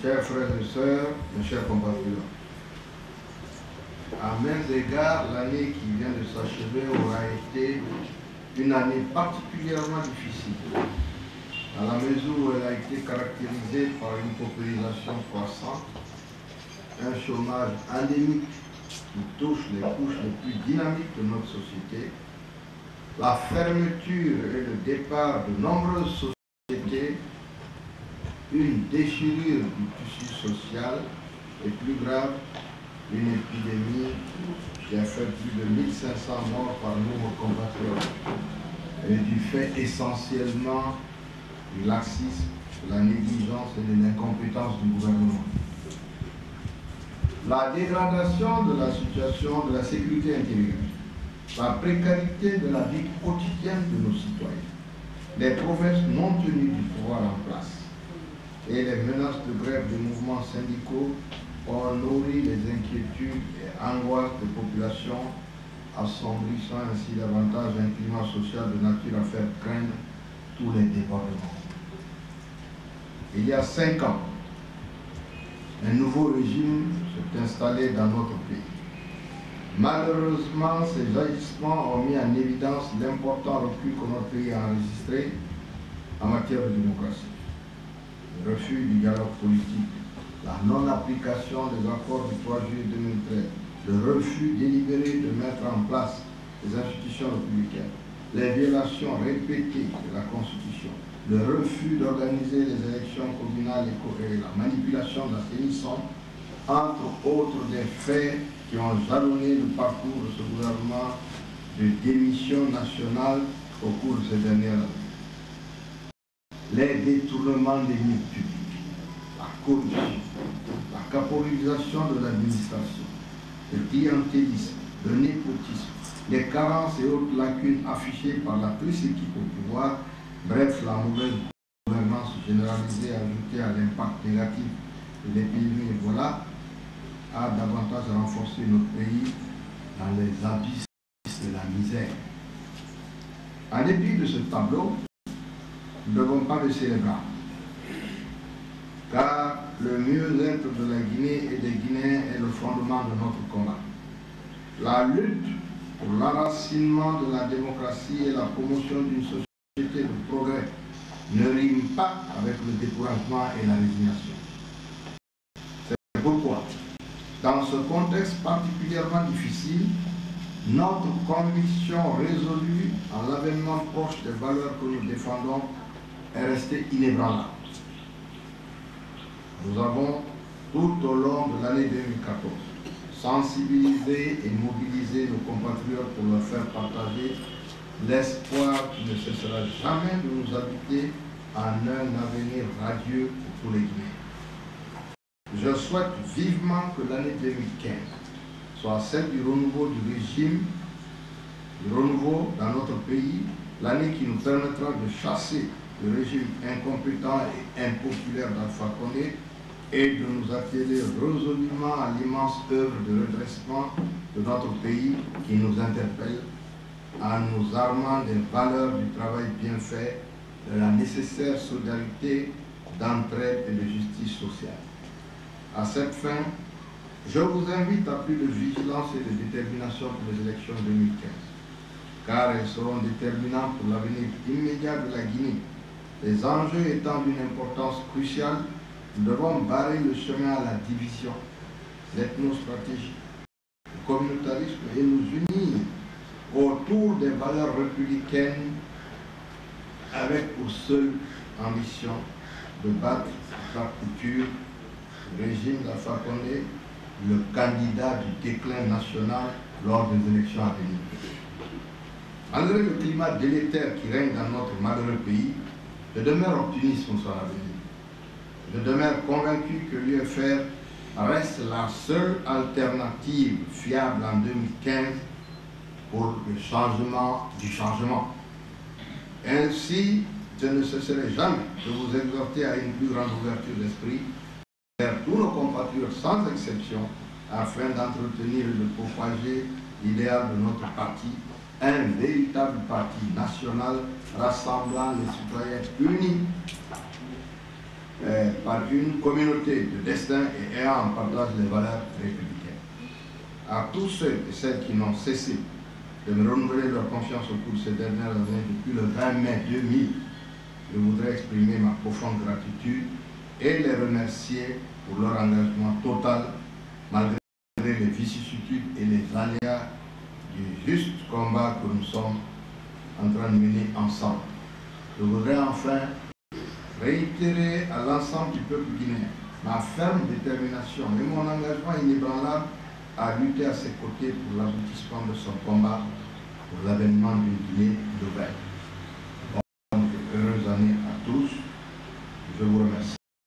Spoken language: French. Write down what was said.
chers frères et sœurs, mes chers compatriotes, à maints égards, l'année qui vient de s'achever aura été une année particulièrement difficile, à la mesure où elle a été caractérisée par une paupérisation croissante, un chômage endémique qui touche les couches les plus dynamiques de notre société, la fermeture et le départ de nombreuses sociétés, une déchirure du tissu social et plus grave, une épidémie qui a fait plus de 1500 morts par nos compatriotes et du fait essentiellement du laxisme, de la négligence et de l'incompétence du gouvernement. La dégradation de la situation de la sécurité intérieure, la précarité de la vie quotidienne de nos citoyens, les promesses non tenues du pouvoir en place et les menaces de grève des mouvements syndicaux ont nourri les inquiétudes et angoisses des populations, assombrissant ainsi davantage un climat social de nature à faire craindre tous les débordements. Il y a 5 ans, un nouveau régime s'est installé dans notre pays. Malheureusement, ces agissements ont mis en évidence l'important recul que notre pays a enregistré en matière de démocratie. Le refus du dialogue politique, la non-application des accords du 3 juillet 2013, le refus délibéré de mettre en place les institutions républicaines, les violations répétées de la Constitution, le refus d'organiser les élections communales et la manipulation de l'assainissement, entre autres des faits qui ont jalonné le parcours de ce gouvernement de démission nationale au cours de ces dernières années. Les détournements des deniers publics, la corruption, la caporalisation de l'administration, le clientélisme, le népotisme, les carences et autres lacunes affichées par la triste équipe au pouvoir, bref, la mauvaise gouvernance généralisée ajoutée à l'impact négatif de l'épidémie Ebola, a davantage renforcé notre pays dans les abysses de la misère. En dépit de ce tableau, nous ne devons pas baisser les bras, car le mieux-être de la Guinée et des Guinéens est le fondement de notre combat. La lutte pour l'enracinement de la démocratie et la promotion d'une société de progrès ne rime pas avec le découragement et la résignation. C'est pourquoi, dans ce contexte particulièrement difficile, notre conviction résolue en l'avènement proche des valeurs que nous défendons est restée inébranlable. Nous avons, tout au long de l'année 2014, sensibilisé et mobilisé nos compatriotes pour leur faire partager l'espoir qui ne cessera jamais de nous habiter en un avenir radieux pour tous les Guinéens. Je souhaite vivement que l'année 2015 soit celle du renouveau du régime, du renouveau dans notre pays, l'année qui nous permettra de chasser le régime incompétent et impopulaire d'Alpha Condé et de nous atteler résolument à l'immense œuvre de redressement de notre pays qui nous interpelle en nous armant des valeurs du travail bien fait, de la nécessaire solidarité, d'entraide et de justice sociale. À cette fin, je vous invite à plus de vigilance et de détermination pour les élections 2015, car elles seront déterminantes pour l'avenir immédiat de la Guinée. Les enjeux étant d'une importance cruciale, nous devons barrer le chemin à la division, l'ethnostratégie, le communautarisme et nous unir autour des valeurs républicaines avec pour seule ambition de battre par couture le régime d'Alpha Condé, le candidat du déclin national lors des élections à venir. Malgré le climat délétère qui règne dans notre malheureux pays, je demeure optimiste sur l'avenir. Je demeure convaincu que l'UFR reste la seule alternative fiable en 2015 pour le changement du changement. Ainsi, je ne cesserai jamais de vous exhorter à une plus grande ouverture d'esprit vers tous nos compatriotes sans exception, afin d'entretenir et de propager l'idéal de notre parti, un véritable parti national rassemblant les citoyens unis par une communauté de destin et ayant en partage les valeurs républicaines. À tous ceux et celles qui n'ont cessé de me renouveler leur confiance au cours de ces dernières années depuis le 20 mai 2000, je voudrais exprimer ma profonde gratitude et les remercier pour leur engagement total malgré les vicissitudes et les aléas du juste combat que nous sommes en train de mener ensemble. Je voudrais enfin réitérer à l'ensemble du peuple guinéen ma ferme détermination et mon engagement inébranlable à lutter à ses côtés pour l'aboutissement de son combat pour l'avènement d'une Guinée nouvelle.